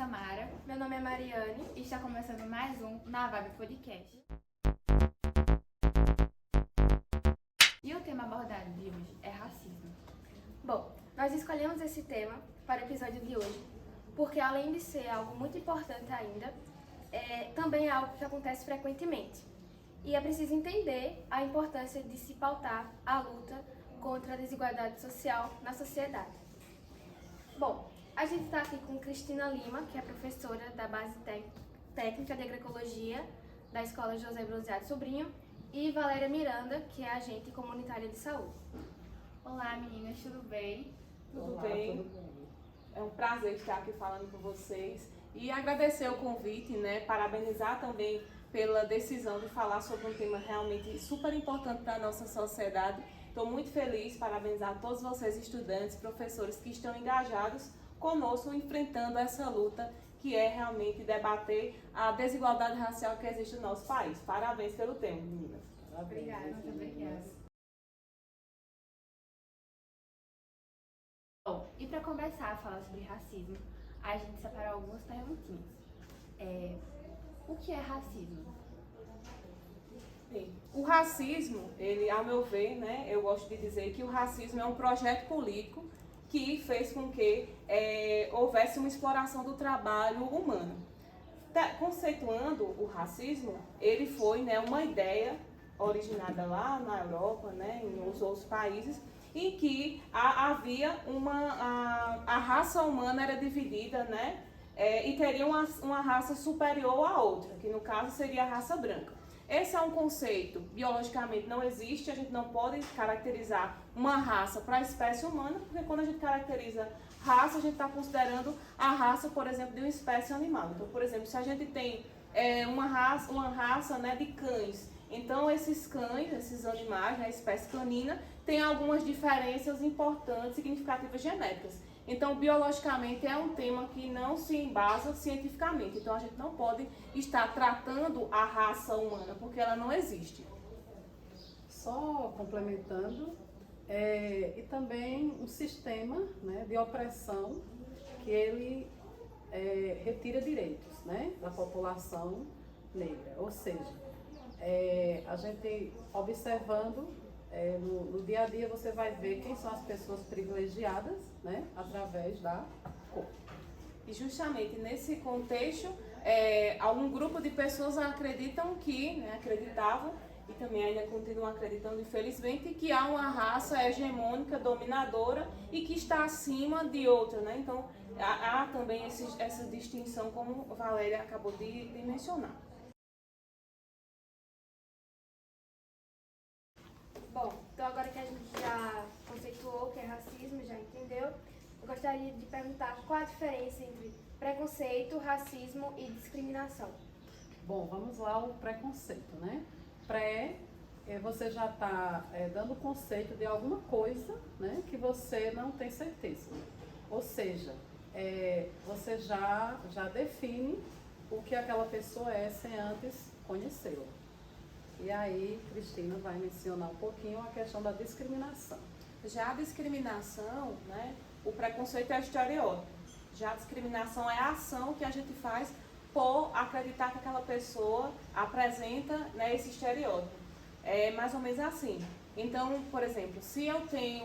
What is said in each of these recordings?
Samara. Meu nome é Mariane E está começando mais um Na Vibe Podcast. E o tema abordado de hoje é racismo. Bom, nós escolhemos esse tema para o episódio de hoje porque, além de ser algo muito importante ainda, também é algo que acontece frequentemente. E é preciso entender a importância de se pautar a luta contra a desigualdade social na sociedade. Bom, a gente está aqui com Cristina Lima, que é professora da base técnica de agroecologia da Escola José Bronzeado Sobrinho, e Valéria Miranda, que é agente comunitária de saúde. Olá meninas, tudo bem? Tudo bem? É um prazer estar aqui falando com vocês e agradecer o convite, né? Parabenizar também pela decisão de falar sobre um tema realmente super importante para a nossa sociedade. Estou muito feliz, parabenizar todos vocês, estudantes, professores que estão engajados conosco, enfrentando essa luta que é realmente debater a desigualdade racial que existe no nosso país. Parabéns pelo tema, meninas. Obrigada. Muito obrigada. Bom, e para começar a falar sobre racismo, a gente separou algumas perguntinhas. O que é racismo? Sim. O racismo, ele, ao meu ver, né, eu gosto de dizer que o racismo é um projeto político que fez com que houvesse uma exploração do trabalho humano. Conceituando o racismo, ele foi, né, uma ideia originada lá na Europa, né, em outros países, em que havia a raça humana era dividida, né, e teria uma raça superior à outra, que no caso seria a raça branca. Esse é um conceito, biologicamente não existe, a gente não pode caracterizar uma raça para a espécie humana, porque quando a gente caracteriza raça, a gente está considerando a raça, por exemplo, de uma espécie animal. Então, por exemplo, se a gente tem uma raça, né, de cães, então esses cães, esses animais, né, a espécie canina, tem algumas diferenças importantes, significativas genéticas. Então, biologicamente, é um tema que não se embasa cientificamente. Então, a gente não pode estar tratando a raça humana, porque ela não existe. Só complementando, e também um sistema, né, de opressão que ele retira direitos, né, da população negra. Ou seja, a gente observando no dia a dia você vai ver quem são as pessoas privilegiadas, né, através da cor. E justamente nesse contexto, algum grupo de pessoas acreditam que, né, acreditavam e também ainda continuam acreditando, infelizmente, que há uma raça hegemônica, dominadora e que está acima de outra, né? Então, há também essa distinção, como a Valéria acabou de mencionar. Bom, então agora que a gente já conceituou o que é racismo, já entendeu, eu gostaria de perguntar qual a diferença entre preconceito, racismo e discriminação. Bom, vamos lá ao preconceito, né? Você já está dando o conceito de alguma coisa, né, que você não tem certeza. Ou seja, você já define o que aquela pessoa é sem antes conhecê-la. E aí, Cristina vai mencionar um pouquinho a questão da discriminação. Já a discriminação, né, o preconceito é estereótipo. Já a discriminação é a ação que a gente faz por acreditar que aquela pessoa apresenta, né, esse estereótipo. É mais ou menos assim. Então, por exemplo, se eu tenho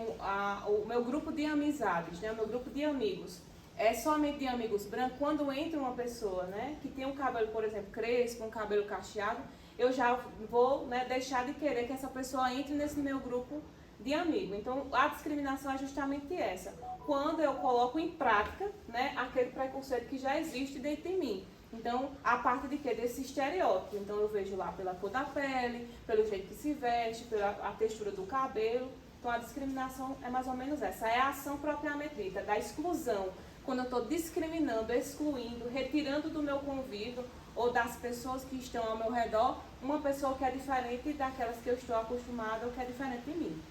o meu grupo de amizades, né, o meu grupo de amigos, é somente de amigos brancos, quando entra uma pessoa, né, que tem um cabelo, por exemplo, crespo, um cabelo cacheado, eu já vou, né, deixar de querer que essa pessoa entre nesse meu grupo de amigos. Então, a discriminação é justamente essa. Quando eu coloco em prática, né, aquele preconceito que já existe dentro de mim. Então, a parte de quê? Desse estereótipo. Então, eu vejo lá pela cor da pele, pelo jeito que se veste, pela textura do cabelo. Então, a discriminação é mais ou menos essa. É a ação propriamente dita, da exclusão. Quando eu estou discriminando, excluindo, retirando do meu convívio ou das pessoas que estão ao meu redor, uma pessoa que é diferente daquelas que eu estou acostumada ou que é diferente de mim.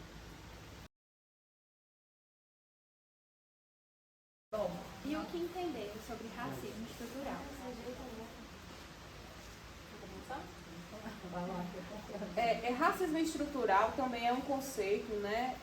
Bom, e o que entendemos sobre racismo estrutural? Racismo estrutural também é um conceito, né?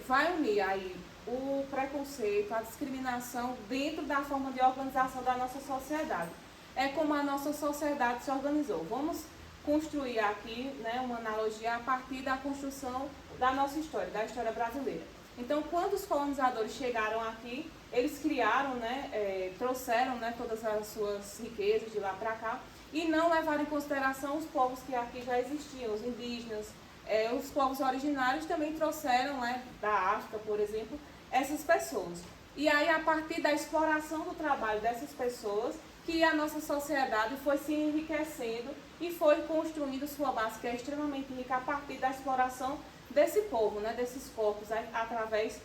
Vai unir aí o preconceito, a discriminação dentro da forma de organização da nossa sociedade. É como a nossa sociedade se organizou. Vamos construir aqui, né, uma analogia a partir da construção da nossa história, da história brasileira. Então, quando os colonizadores chegaram aqui, eles criaram, né, trouxeram, né, todas as suas riquezas de lá para cá e não levaram em consideração os povos que aqui já existiam, os indígenas, os povos originários também trouxeram, né, da África, por exemplo, essas pessoas. E aí, a partir da exploração do trabalho dessas pessoas, que a nossa sociedade foi se enriquecendo e foi construindo sua base, que é extremamente rica, a partir da exploração desse povo, né, desses corpos, através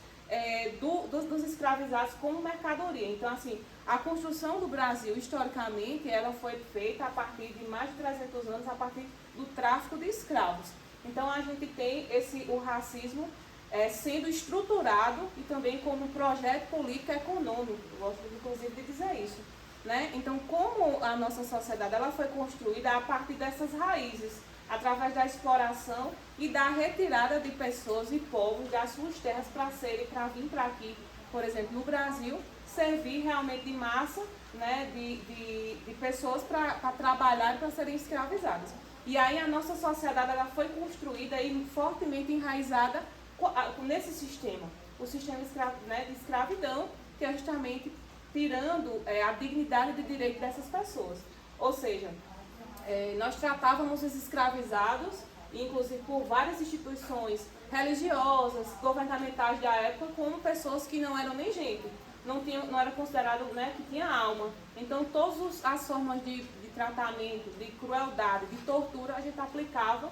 dos escravizados como mercadoria. Então, assim, a construção do Brasil, historicamente, ela foi feita a partir de mais de 300 anos, a partir do tráfico de escravos. Então, a gente tem o racismo sendo estruturado e também como um projeto político econômico. Eu gosto, inclusive, de dizer isso. Né? Então, como a nossa sociedade ela foi construída a partir dessas raízes, através da exploração e da retirada de pessoas e povos das suas terras para vir para aqui, por exemplo, no Brasil, servir realmente de massa, né, de pessoas para trabalhar e para serem escravizadas. E aí a nossa sociedade ela foi construída e fortemente enraizada nesse sistema, o sistema de escravidão, que é justamente tirando a dignidade de direito dessas pessoas. Ou seja, nós tratávamos os escravizados, inclusive por várias instituições religiosas, governamentais da época, como pessoas que não eram nem gente, não era considerado, né, que tinha alma. Então, todas as formas de tratamento, de crueldade, de tortura, a gente aplicava,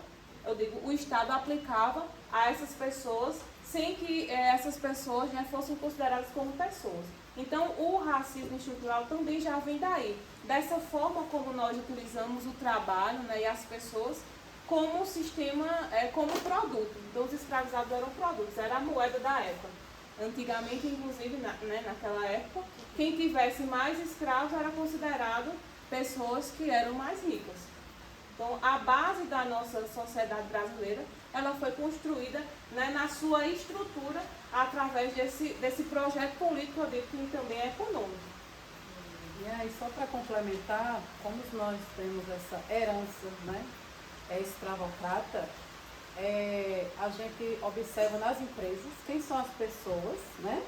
o Estado aplicava a essas pessoas, sem que essas pessoas, né, fossem consideradas como pessoas. Então, o racismo estrutural também já vem daí. Dessa forma como nós utilizamos o trabalho, né, e as pessoas como sistema, como produto. Então, os escravizados eram produtos, era a moeda da época. Antigamente, inclusive, naquela época, quem tivesse mais escravos era considerado pessoas que eram mais ricas. Então, a base da nossa sociedade brasileira, ela foi construída, né, na sua estrutura através desse projeto político, que também é econômico. E aí, só para complementar, como nós temos essa herança, né, escravocrata, a gente observa nas empresas quem são as pessoas, né,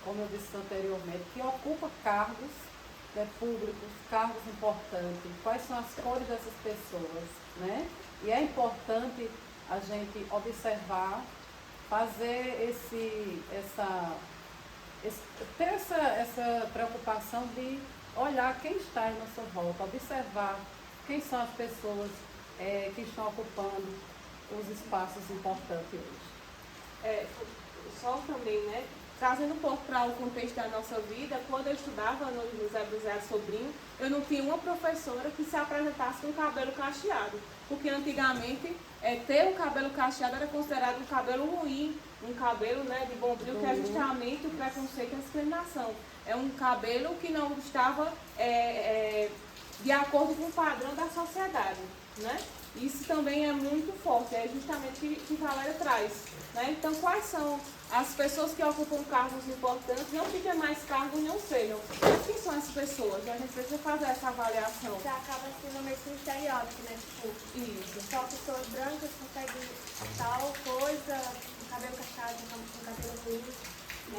como eu disse anteriormente, que ocupam cargos, né, públicos, cargos importantes, quais são as cores dessas pessoas, né? E é importante a gente observar, fazer ter essa preocupação de olhar quem está à nossa volta, observar quem são as pessoas que estão ocupando os espaços importantes hoje. Só também, né, trazendo um pouco para o contexto da nossa vida, quando eu estudava no José Bruzé Sobrinho, eu não tinha uma professora que se apresentasse com cabelo cacheado, porque antigamente ter um cabelo cacheado era considerado um cabelo ruim, um cabelo, né, de bombril, que é justamente o preconceito e a discriminação. É um cabelo que não estava de acordo com o padrão da sociedade, né? Isso também é muito forte, é justamente o que Valéria traz. Né? Então, quais são as pessoas que ocupam cargos importantes, não que tenham mais cargos, não sejam. Mas quem são essas pessoas? A gente precisa fazer essa avaliação. Já acaba sendo meio que um estereótipo, né? Tipo, isso. só pessoas brancas conseguem tal coisa, com cabelo cacheado, com cabelo ruim.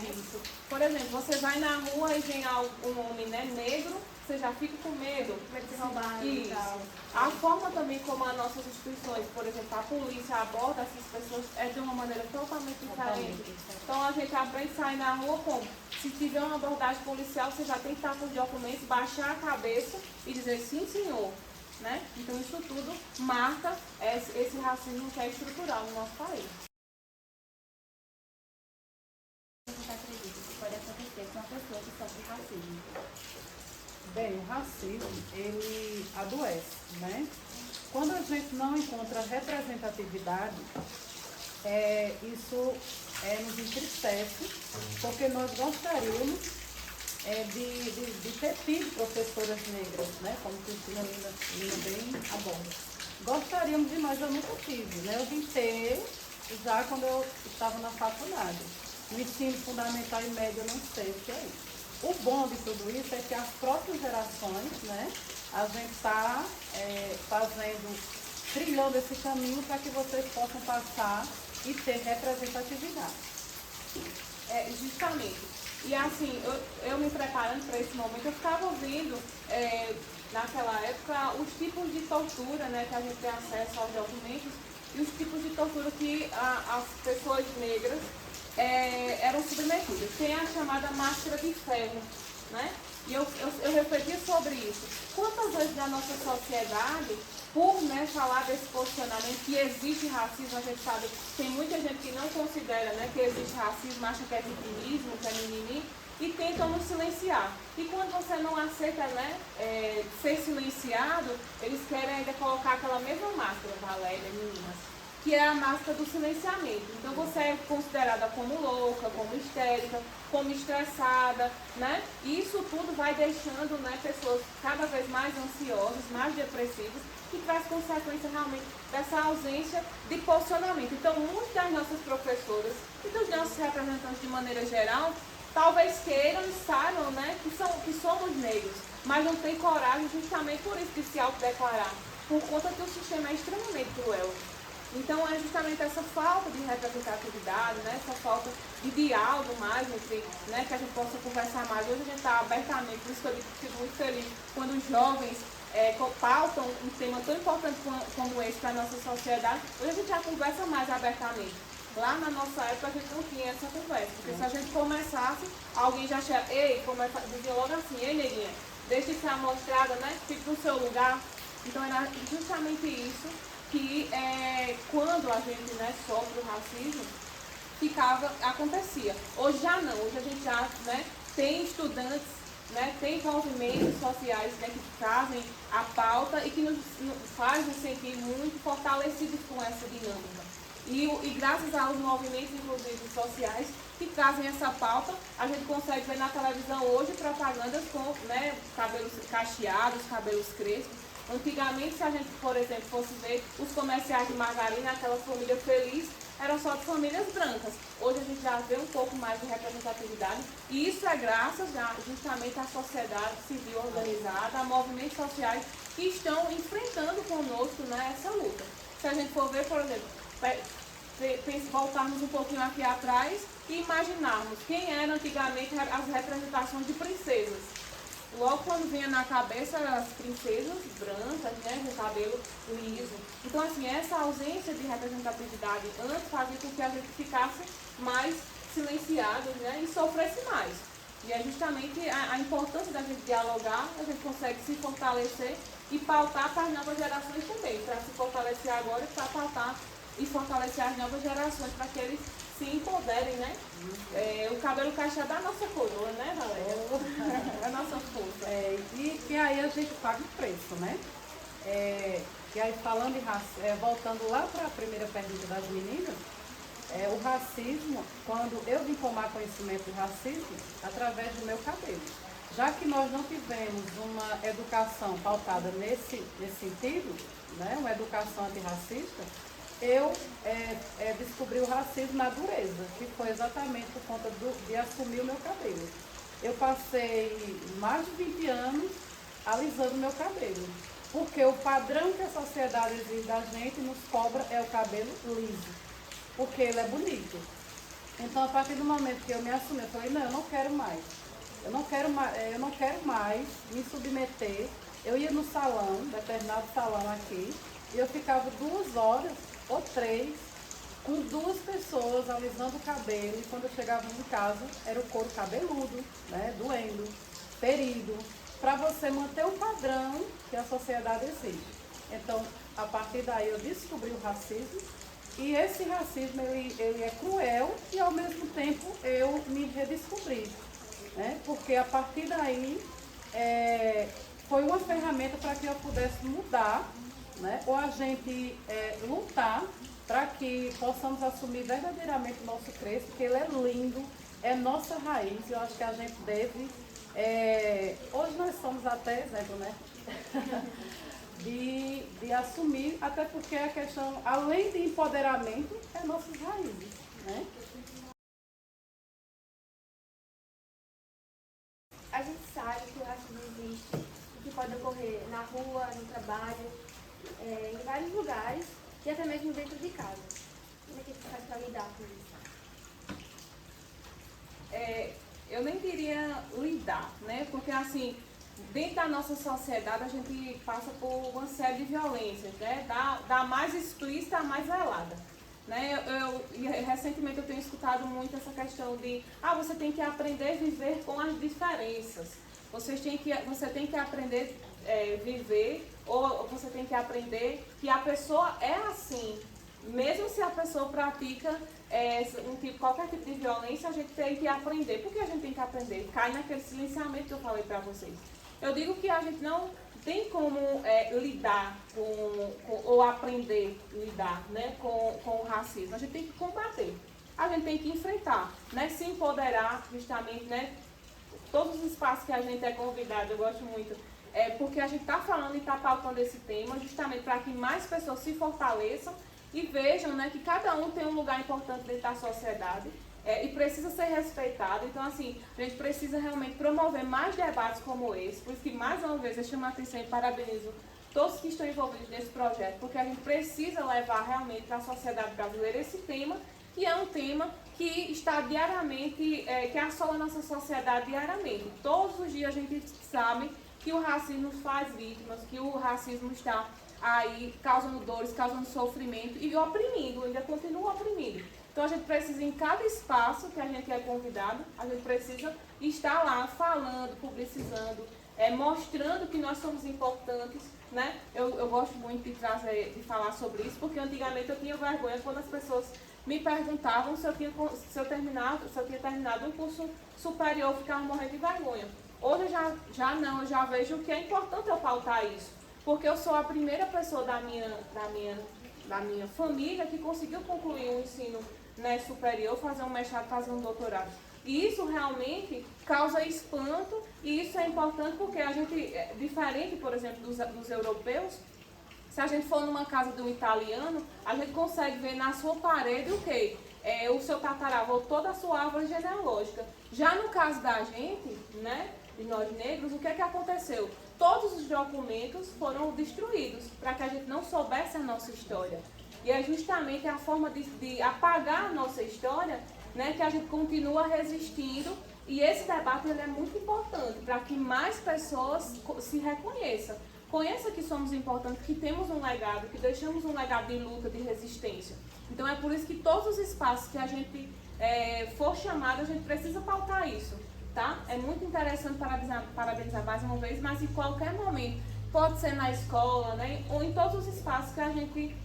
Isso. Por exemplo, você vai na rua e vem um homem, né, negro, você já fica com medo. Medo de roubar e tal. A forma também como as nossas instituições, por exemplo, a polícia aborda essas pessoas é de uma maneira totalmente diferente. Então a gente aprende a sair na rua como? Se tiver uma abordagem policial, você já tem que estar com os documentos, baixar a cabeça e dizer sim, senhor. Né? Então isso tudo marca esse racismo que é estrutural no nosso país. Você acredita que pode acontecer com uma pessoa que sofre racismo? Bem, o racismo, ele adoece, né? Quando a gente não encontra representatividade, isso nos entristece, porque nós gostaríamos de ter tido professoras negras, né? Como Cristina Lina bem aborda. Gostaríamos de, mas eu nunca tive, né? Eu vim ter já quando eu estava na faculdade. no ensino fundamental e médio, eu não sei o que é isso. O bom de tudo isso é que as próximas gerações, né, a gente está trilhando esse caminho para que vocês possam passar e ter representatividade. Justamente. E assim, eu me preparando para esse momento, eu ficava ouvindo, naquela época, os tipos de tortura, né, que a gente tem acesso aos documentos, e os tipos de tortura que as pessoas negras eram submetidas. Tem a chamada máscara de ferro, né? E eu refletia sobre isso. Quantas vezes na nossa sociedade, por, né, falar desse posicionamento que existe racismo, a gente sabe, tem muita gente que não considera, né, que existe racismo, acha que é vitimismo, que é mimimi, e tentam nos silenciar. E quando você não aceita, né, ser silenciado, eles querem ainda colocar aquela mesma máscara, Valéria, meninas, que é a máscara do silenciamento. Então você é considerada como louca, como histérica, como estressada, né? E isso tudo vai deixando, né, pessoas cada vez mais ansiosas, mais depressivas, que traz consequência realmente dessa ausência de posicionamento. Então, muitas das nossas professoras e dos nossos representantes de maneira geral, talvez queiram e saibam, né, que somos negros, mas não têm coragem justamente por isso de se autodeclarar, por conta que o sistema é extremamente cruel. Então, é justamente essa falta de representatividade, né, essa falta de diálogo mais, entre, né, que a gente possa conversar mais. Hoje a gente está abertamente, por isso que eu fico muito feliz quando os jovens pautam um tema tão importante como esse para a nossa sociedade. Hoje a gente já conversa mais abertamente. Lá na nossa época a gente não tinha essa conversa, porque se a gente começasse, alguém já achava, dizia logo assim, ei neguinha, deixe de ser amostrada, né, fique no seu lugar. Então era justamente isso que quando a gente, né, sofre o racismo, acontecia. Hoje já não, hoje a gente já, né, tem estudantes, né, tem movimentos sociais, né, que trazem a pauta e que nos faz nos sentir muito fortalecidos com essa dinâmica. E graças aos movimentos, inclusive, sociais, que trazem essa pauta, a gente consegue ver na televisão hoje propagandas com, né, cabelos cacheados, cabelos crespos. Antigamente, se a gente, por exemplo, fosse ver os comerciais de margarina, aquela família feliz, eram só de famílias brancas. Hoje a gente já vê um pouco mais de representatividade e isso é graças justamente à sociedade civil organizada, a movimentos sociais que estão enfrentando conosco, né, essa luta. Se a gente for ver, por exemplo, voltarmos um pouquinho aqui atrás e imaginarmos quem eram antigamente as representações de princesas. Logo quando vinha na cabeça as princesas brancas, né, com cabelo liso. Então, assim, essa ausência de representatividade antes fazia com que a gente ficasse mais silenciado, né, e sofresse mais. E é justamente a importância da gente dialogar, a gente consegue se fortalecer e pautar para as novas gerações também, para se fortalecer agora e para pautar e fortalecer as novas gerações, para que eles se empoderem, né? O cabelo cacheado é a nossa coroa, né, Valéria? É a nossa força. E aí a gente paga o preço, né? E aí falando de racismo, voltando lá para a primeira pergunta das meninas, o racismo, quando eu vim tomar conhecimento do racismo, através do meu cabelo. Já que nós não tivemos uma educação pautada nesse sentido, né, uma educação antirracista, eu descobri o racismo na dureza, que foi exatamente por conta de assumir o meu cabelo. Eu passei mais de 20 anos alisando o meu cabelo, porque o padrão que a sociedade exige da gente nos cobra é o cabelo liso, porque ele é bonito. Então, a partir do momento que eu me assumi, eu falei, não, eu não quero mais. Eu não quero mais me submeter. Eu ia no salão, determinado salão aqui, e eu ficava 2 horas ou 3 com 2 pessoas alisando o cabelo, e quando eu chegava em casa era o couro cabeludo, né, doendo, ferido, para você manter o padrão que a sociedade exige. Então, a partir daí eu descobri o racismo, e esse racismo ele é cruel e ao mesmo tempo eu me redescobri, né, porque a partir daí foi uma ferramenta para que eu pudesse mudar, né, ou a gente lutar para que possamos assumir verdadeiramente o nosso crespo, porque ele é lindo, é nossa raiz, eu acho que a gente deve, hoje nós somos até exemplo, né, de assumir, até porque a questão, além de empoderamento, é nossas raízes, né. a gente sabe que o racismo existe e que pode ocorrer na rua, no trabalho, em vários lugares e até mesmo dentro de casa. Como é que você faz para lidar com isso? Eu nem diria lidar, né? Porque assim, dentro da nossa sociedade a gente passa por uma série de violências, né? Da mais explícita à mais velada. Né? Recentemente eu tenho escutado muito essa questão de você tem que aprender a viver com as diferenças. Você tem que aprender a viver, ou você tem que aprender que a pessoa é assim. Mesmo se a pessoa pratica qualquer tipo de violência, a gente tem que aprender. Por que a gente tem que aprender? Cai naquele silenciamento que eu falei para vocês. Eu digo que a gente não tem como lidar ou aprender a lidar, né, com o racismo. A gente tem que combater, a gente tem que enfrentar, né, se empoderar justamente, né, todos os espaços que a gente é convidado, eu gosto muito, porque a gente está falando e está pautando esse tema justamente para que mais pessoas se fortaleçam e vejam, né, que cada um tem um lugar importante dentro da sociedade. E precisa ser respeitado. Então, assim, a gente precisa realmente promover mais debates como esse. Por isso que, mais uma vez, eu chamo a atenção e parabenizo todos que estão envolvidos nesse projeto, porque a gente precisa levar realmente para a sociedade brasileira esse tema, que é um tema que está diariamente, que assola a nossa sociedade diariamente. Todos os dias a gente sabe que o racismo faz vítimas, que o racismo está aí causando dores, causando sofrimento e oprimindo, ainda continua oprimindo. Então a gente precisa, em cada espaço que a gente é convidado, a gente precisa estar lá falando, publicizando, mostrando que nós somos importantes, né? Eu gosto muito de falar sobre isso, porque antigamente eu tinha vergonha quando as pessoas me perguntavam se eu tinha terminado um curso superior, eu ficava morrendo de vergonha. Hoje eu já vejo que é importante eu pautar isso, porque eu sou a primeira pessoa da minha família que conseguiu concluir um ensino, né, superior, fazer um mestrado, fazer um doutorado. E isso realmente causa espanto, e isso é importante porque a gente, diferente, por exemplo, dos europeus, se a gente for numa casa de um italiano, a gente consegue ver na sua parede o quê? O seu tataravô, toda a sua árvore genealógica. Já no caso da gente, né, de nós negros, o que é que aconteceu? Todos os documentos foram destruídos para que a gente não soubesse a nossa história. E é justamente a forma de apagar a nossa história, né, que a gente continua resistindo. E esse debate ele é muito importante para que mais pessoas se reconheçam. Conheça que somos importantes, que temos um legado, que deixamos um legado de luta, de resistência. Então é por isso que todos os espaços que a gente for chamado, a gente precisa pautar isso. Tá? É muito interessante parabenizar mais uma vez, mas em qualquer momento, pode ser na escola, né, ou em todos os espaços que a gente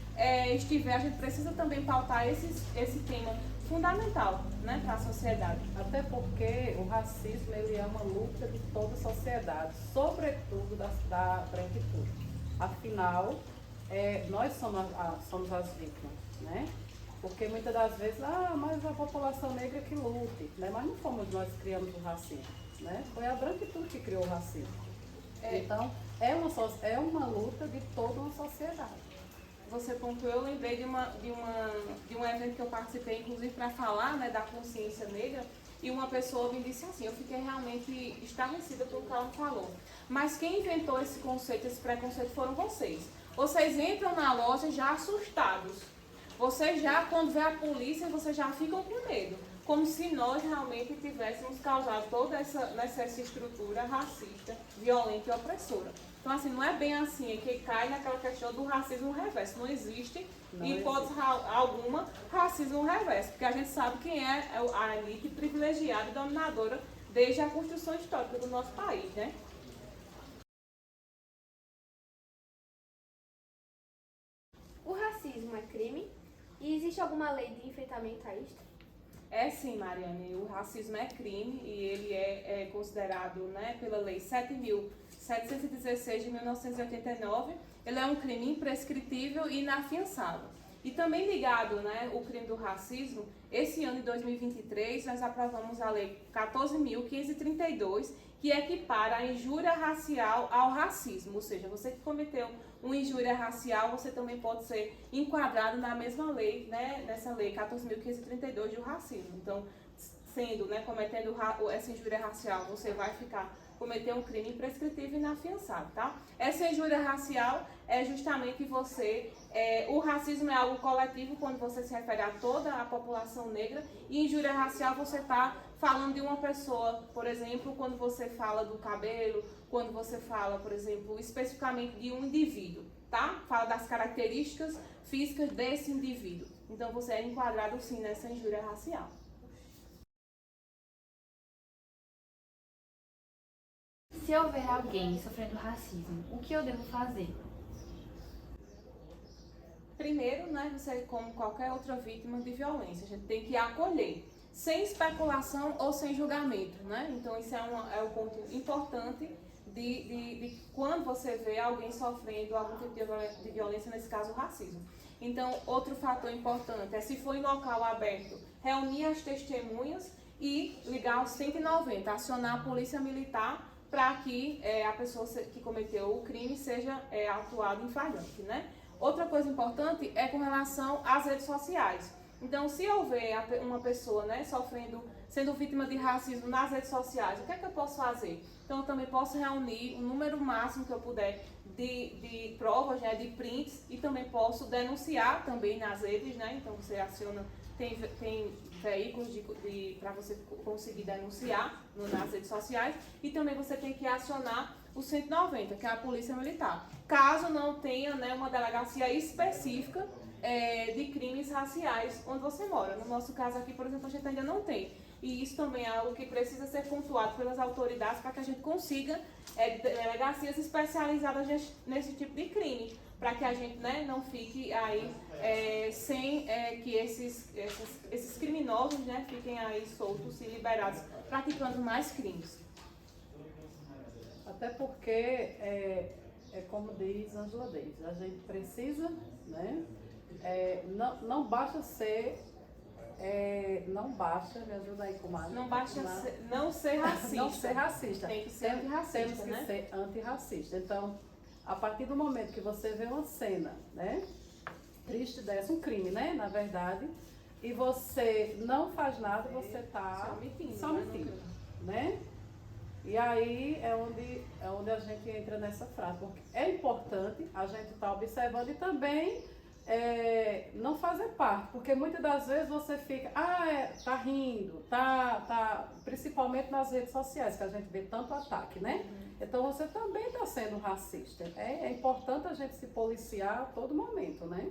estiver, a gente precisa também pautar esse tema fundamental, né, para a sociedade. Até porque o racismo ele é uma luta de toda a sociedade, sobretudo da branquitude. Afinal, nós somos as vítimas, né? Porque muitas das vezes, mas a população negra que lute, né? Mas não fomos nós que criamos o racismo, né? Foi a branquitude que criou o racismo. Então, é uma luta de toda uma sociedade. Você pontuou, eu lembrei de um evento que eu participei, inclusive para falar, né, da consciência negra, e uma pessoa me disse assim, eu fiquei realmente estarrecida pelo que ela falou. Mas quem inventou esse conceito, esse preconceito foram vocês. Vocês entram na loja já assustados. Vocês já, quando vê a polícia, vocês já ficam com medo. Como se nós realmente tivéssemos causado toda essa estrutura racista, violenta e opressora. Então, assim, não é bem assim, é que cai naquela questão do racismo reverso. Não existe, em hipótese alguma, racismo reverso. Porque a gente sabe quem é a elite privilegiada e dominadora desde a construção histórica do nosso país, né? O racismo é crime? E existe alguma lei de enfrentamento a isto? É sim, Mariane, o racismo é crime e ele é considerado, né, pela Lei 7.716 de 1989, ele é um crime imprescritível e inafiançável. E também ligado, né, o crime do racismo, esse ano de 2023 nós aprovamos a Lei 14.532, que equipara a injúria racial ao racismo, ou seja, você que cometeu uma injúria racial, você também pode ser enquadrado na mesma lei, né, nessa Lei 14.532 do racismo. Então, sendo, né, cometendo essa injúria racial, você vai ficar cometer um crime imprescritível e inafiançável, tá? Essa injúria racial é justamente você... o racismo é algo coletivo quando você se refere a toda a população negra, e injúria racial você está falando de uma pessoa, por exemplo, quando você fala do cabelo, quando você fala, por exemplo, especificamente de um indivíduo, tá? Fala das características físicas desse indivíduo. Então você é enquadrado sim nessa injúria racial. Se houver alguém sofrendo racismo, o que eu devo fazer? Primeiro, né, você, como qualquer outra vítima de violência, a gente tem que acolher, sem especulação ou sem julgamento, né? Então, isso é um ponto importante de quando você vê alguém sofrendo algum tipo de violência, nesse caso, o racismo. Então, outro fator importante é, se for em local aberto, reunir as testemunhas e ligar ao 190, acionar a polícia militar para que a pessoa que cometeu o crime seja autuada em flagrante, né? Outra coisa importante é com relação às redes sociais. Então, se houver uma pessoa, né, sendo vítima de racismo nas redes sociais, o que é que eu posso fazer? Então, eu também posso reunir o número máximo que eu puder de provas, né, de prints, e também posso denunciar também nas redes, né? Então, você aciona, tem veículos para você conseguir denunciar nas redes sociais, e também você tem que acionar o 190, que é a Polícia Militar. Caso não tenha, né, uma delegacia específica de crimes raciais onde você mora. No nosso caso aqui, por exemplo, a gente ainda não tem. E isso também é algo que precisa ser pontuado pelas autoridades para que a gente consiga delegacias especializadas nesse tipo de crime, para que a gente, né, não fique aí sem que esses criminosos, né, fiquem aí soltos e liberados, praticando mais crimes. Até porque, é como diz Ângela Davis, a gente precisa, né? Não basta ser, não basta, me ajuda aí, comadre. Não basta não ser racista. Não ser racista. Tem que ser antirracista, Temos que né? ser antirracista. Então, a partir do momento que você vê uma cena, né, triste dessa, um crime, né, na verdade, e você não faz nada, você está se omitindo, né? E aí é onde a gente entra nessa frase, porque é importante a gente estar observando e também não fazer parte, porque muitas das vezes você fica, tá rindo, principalmente nas redes sociais, que a gente vê tanto ataque, né? Então você também está sendo racista. É importante a gente se policiar a todo momento, né?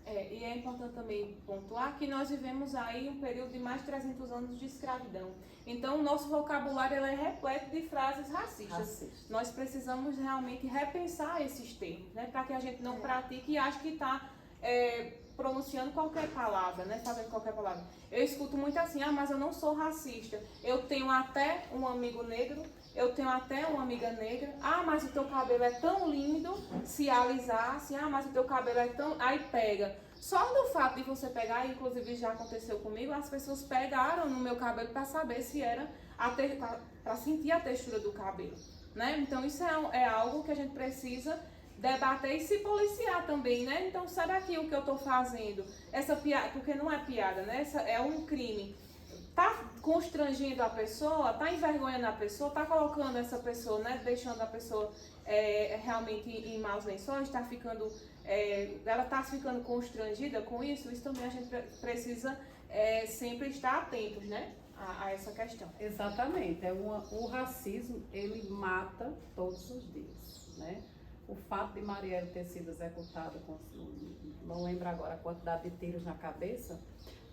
E é importante também pontuar que nós vivemos aí um período de mais de 300 anos de escravidão. Então, o nosso vocabulário é repleto de frases racistas. Nós precisamos realmente repensar esses termos, né? Para que a gente não pratique e ache que está pronunciando qualquer palavra, né? Fazendo qualquer palavra. Eu escuto muito assim, mas eu não sou racista. Eu tenho até um amigo negro, eu tenho até uma amiga negra. Mas o teu cabelo é tão lindo, se alisasse. Mas o teu cabelo é tão... Aí pega. Só do fato de você pegar, inclusive já aconteceu comigo, as pessoas pegaram no meu cabelo para saber se era, para sentir a textura do cabelo, né? Então isso é algo que a gente precisa debater e se policiar também, né? Então, será que o que eu estou fazendo, essa piada, porque não é piada, né? É um crime, tá constrangendo a pessoa, tá envergonhando a pessoa, tá colocando essa pessoa, né? Deixando a pessoa realmente em maus lençóis, ela tá ficando constrangida com isso. Isso também a gente precisa sempre estar atentos, né? A essa questão. Exatamente. O racismo, ele mata todos os dias, né? O fato de Marielle ter sido executada com, não lembro agora a quantidade de tiros na cabeça,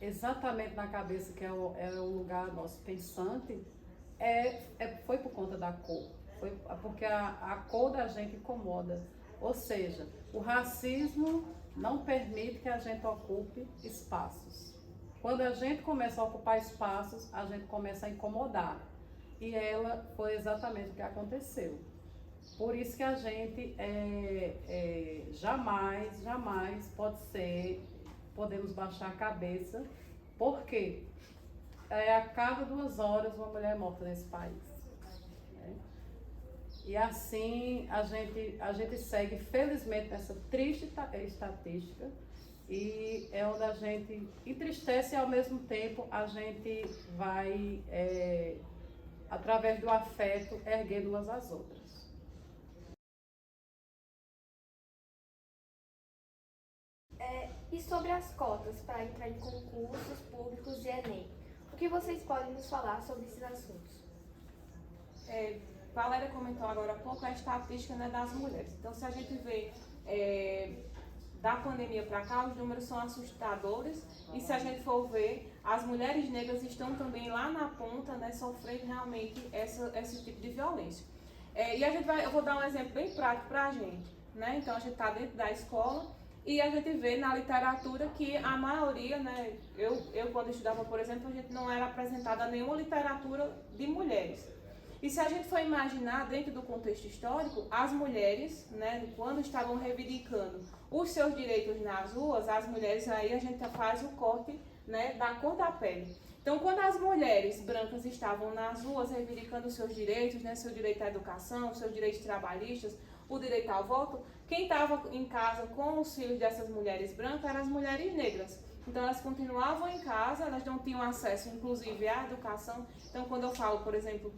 exatamente na cabeça, que é o lugar nosso pensante, foi por conta da cor. Foi porque a cor da gente incomoda. Ou seja, o racismo não permite que a gente ocupe espaços. Quando a gente começa a ocupar espaços, a gente começa a incomodar. E ela foi exatamente o que aconteceu. Por isso que a gente jamais podemos baixar a cabeça, porque a cada 2 horas uma mulher é morta nesse país. Né? E assim a gente segue, felizmente, nessa triste estatística, e é onde a gente entristece e ao mesmo tempo a gente vai através do afeto, erguendo umas às outras. E sobre as cotas para entrar em concursos públicos e Enem? O que vocês podem nos falar sobre esses assuntos? Valéria comentou agora há pouco a estatística, né, das mulheres. Então, se a gente vê da pandemia para cá, os números são assustadores. E se a gente for ver, as mulheres negras estão também lá na ponta, né, sofrendo realmente esse tipo de violência. Eu vou dar um exemplo bem prático para a gente. Né? Então, a gente está dentro da escola e a gente vê na literatura que a maioria, né, eu quando estudava, por exemplo, a gente não era apresentada nenhuma literatura de mulheres. E se a gente for imaginar dentro do contexto histórico, as mulheres, né, quando estavam reivindicando os seus direitos nas ruas, as mulheres, aí a gente faz o corte, né, da cor da pele. Então, quando as mulheres brancas estavam nas ruas reivindicando os seus direitos, né, seu direito à educação, seus direitos trabalhistas, o direito ao voto, quem estava em casa com os filhos dessas mulheres brancas eram as mulheres negras. Então, elas continuavam em casa, elas não tinham acesso, inclusive, à educação. Então, quando eu falo, por exemplo,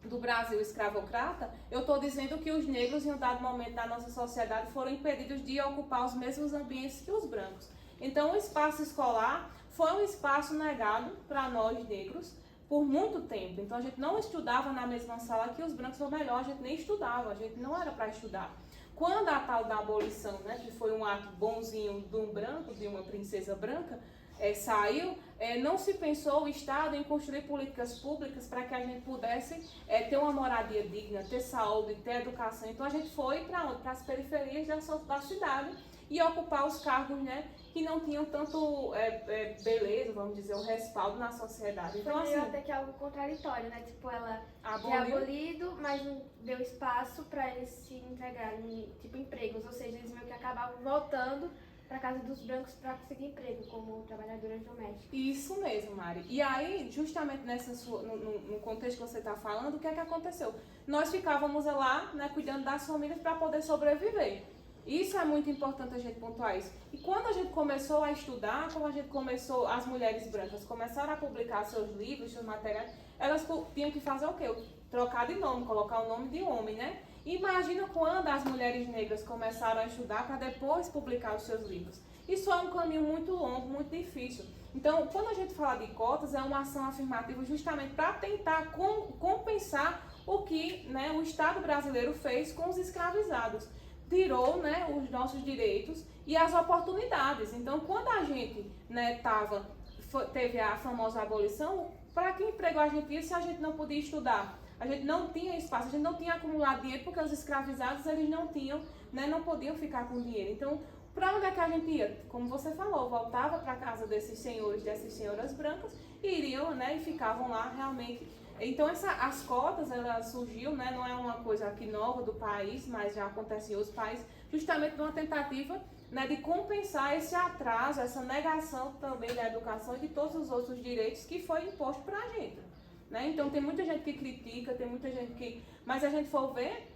do Brasil escravocrata, eu estou dizendo que os negros, em um dado momento da nossa sociedade, foram impedidos de ocupar os mesmos ambientes que os brancos. Então, o espaço escolar foi um espaço negado para nós negros por muito tempo. Então, a gente não estudava na mesma sala que os brancos, ou melhor, a gente nem estudava, a gente não era para estudar. Quando a tal da abolição, né, que foi um ato bonzinho de um branco, de uma princesa branca, saiu, não se pensou o Estado em construir políticas públicas para que a gente pudesse ter uma moradia digna, ter saúde, ter educação. Então a gente foi para onde? Para as periferias da cidade e ocupar os cargos, né, que não tinham tanto beleza, vamos dizer, o respaldo na sociedade. Então, Foi assim, até que é algo contraditório, né? Tipo, ela aboliu. é abolido, mas não deu espaço para eles se integrarem, tipo, empregos. Ou seja, eles meio que acabavam voltando para casa dos brancos para conseguir emprego como trabalhadoras domésticas. Isso mesmo, Mari. E aí, justamente no contexto que você está falando, o que é que aconteceu? Nós ficávamos lá, né, cuidando das famílias para poder sobreviver. Isso é muito importante a gente pontuar isso. E quando a gente começou a estudar, as mulheres brancas começaram a publicar seus livros, seus materiais, elas tinham que fazer o quê? Trocar de nome, colocar o nome de homem, né? Imagina quando as mulheres negras começaram a estudar para depois publicar os seus livros. Isso é um caminho muito longo, muito difícil. Então, quando a gente fala de cotas, é uma ação afirmativa justamente para tentar compensar o que, né, o Estado brasileiro fez com os escravizados. Tirou, né, os nossos direitos e as oportunidades. Então, quando a gente, né, teve a famosa abolição, para que emprego a gente ia se a gente não podia estudar? A gente não tinha espaço, a gente não tinha acumulado dinheiro porque os escravizados eles não tinham, né, não podiam ficar com dinheiro. Então, para onde é que a gente ia? Como você falou, voltava para a casa desses senhores, dessas senhoras brancas e iriam, né, e ficavam lá realmente. Então, as cotas, ela surgiu, né, não é uma coisa aqui nova do país, mas já acontece em outros países, justamente numa tentativa, né, de compensar esse atraso, essa negação também da educação e de todos os outros direitos que foi imposto para a gente. Né? Então, tem muita gente que critica, tem muita gente que... Mas se a gente for ver,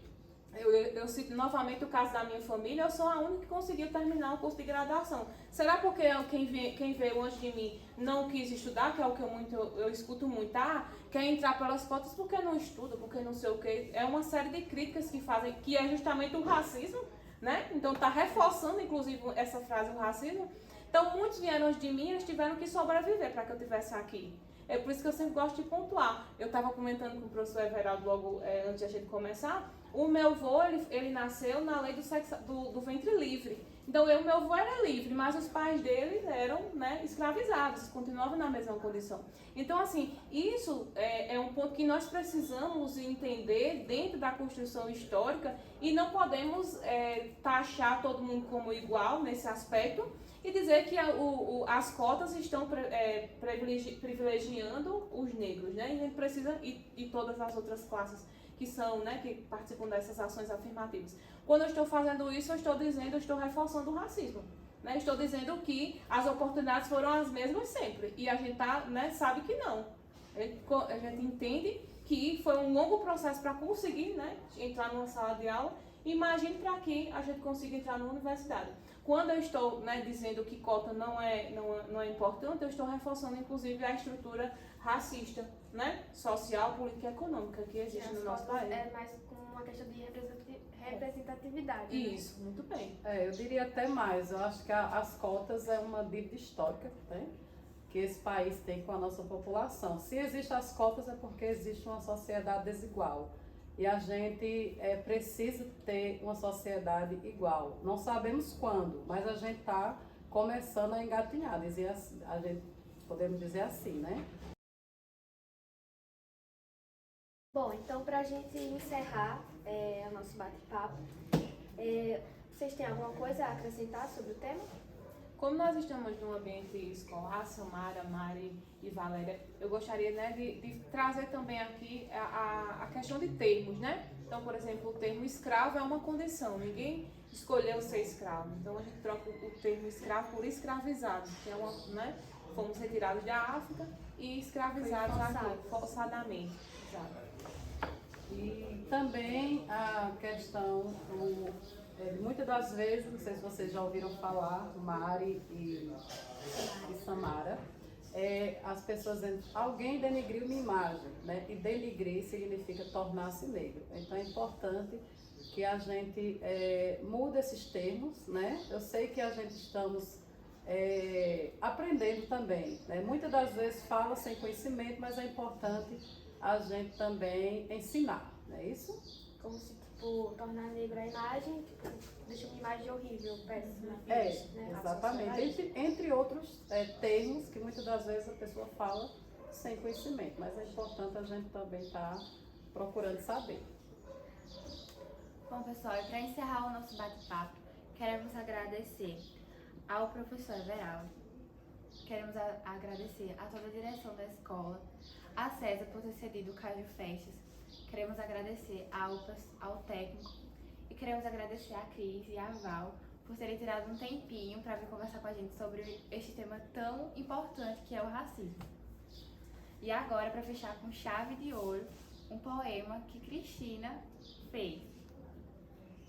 eu cito novamente o caso da minha família, eu sou a única que conseguiu terminar o curso de graduação. Será porque quem veio antes de mim não quis estudar, que é o que eu escuto muito, quer entrar pelas cotas porque não estuda, porque não sei o quê. É uma série de críticas que fazem, que é justamente o racismo, né? Então está reforçando, inclusive, essa frase, o racismo. Então, muitos vieram antes de mim, eles tiveram que sobreviver para que eu estivesse aqui. É por isso que eu sempre gosto de pontuar. Eu estava comentando com o professor Everaldo logo antes de a gente começar. O meu avô, ele nasceu na lei do ventre livre. Então, o meu avô era livre, mas os pais dele eram, né, escravizados, continuavam na mesma condição. Então, assim, isso é um ponto que nós precisamos entender dentro da construção histórica e não podemos taxar todo mundo como igual nesse aspecto e dizer que as cotas estão privilegiando os negros, né? E a gente precisa, e todas as outras classes que são, né, que participam dessas ações afirmativas. Quando eu estou fazendo isso, eu estou reforçando o racismo. Né? Estou dizendo que as oportunidades foram as mesmas sempre. E a gente né, sabe que não. A gente entende que foi um longo processo para conseguir, né, entrar numa sala de aula. Imagine para que a gente consiga entrar numa universidade. Quando eu estou, né, dizendo que cota não é importante, eu estou reforçando, inclusive, a estrutura racista né, social, política e econômica que existe no nosso país. É mais com uma questão de representatividade. Né? Isso, muito bem. Eu diria até mais, eu acho que as cotas é uma dívida histórica, né, que esse país tem com a nossa população. Se existem as cotas é porque existe uma sociedade desigual. E a gente precisa ter uma sociedade igual. Não sabemos quando, mas a gente está começando a engatinhar, a gente podemos dizer assim, né? Bom, então para a gente encerrar o nosso bate-papo, vocês têm alguma coisa a acrescentar sobre o tema? Como nós estamos num ambiente escolar, Samara, Mari e Valéria, eu gostaria, né, de trazer também aqui a questão de termos, né? Então, por exemplo, o termo escravo é uma condição, ninguém escolheu ser escravo. Então, a gente troca o termo escravo por escravizado, que é uma, né? Fomos retirados da África e escravizados aqui, forçadamente. Exato. E também a questão, muitas das vezes, não sei se vocês já ouviram falar, Mari e Samara, as pessoas dizem, alguém denegriu minha imagem, né? E denegrir significa tornar-se negro. Então é importante que a gente mude esses termos, né? Eu sei que a gente estamos aprendendo também, né? Muitas das vezes fala sem conhecimento, mas é importante a gente também ensinar, não é isso? Como se, tipo, tornar negra a imagem, tipo, deixa uma imagem horrível, péssima. Né? A Exatamente. Entre outros termos que muitas das vezes a pessoa fala sem conhecimento, mas é importante a gente também estar procurando saber. Bom, pessoal, e para encerrar o nosso bate-papo, queremos agradecer ao professor Everaldo, queremos agradecer a toda a direção da escola, a César por ter cedido o Caju Festas, queremos agradecer ao técnico e queremos agradecer a Cris e a Val por terem tirado um tempinho para vir conversar com a gente sobre este tema tão importante que é o racismo. E agora, para fechar com chave de ouro, um poema que Cristina fez.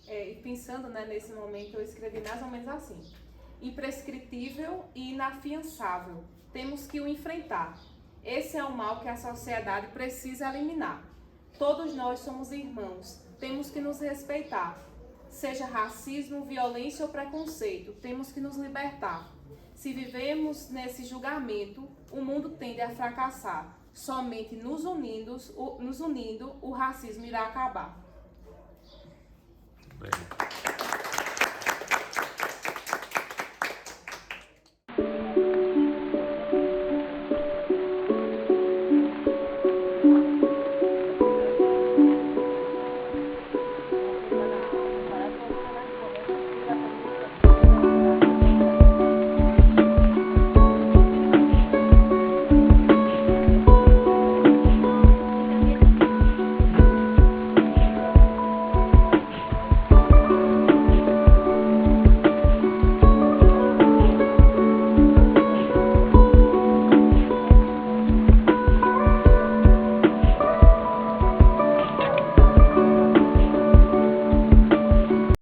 E pensando, né, nesse momento, eu escrevi mais ou menos assim: imprescritível e inafiançável, temos que o enfrentar. Esse é o mal que a sociedade precisa eliminar. Todos nós somos irmãos, temos que nos respeitar. Seja racismo, violência ou preconceito, temos que nos libertar. Se vivemos nesse julgamento, o mundo tende a fracassar. Somente nos unindo, o racismo irá acabar. Bem.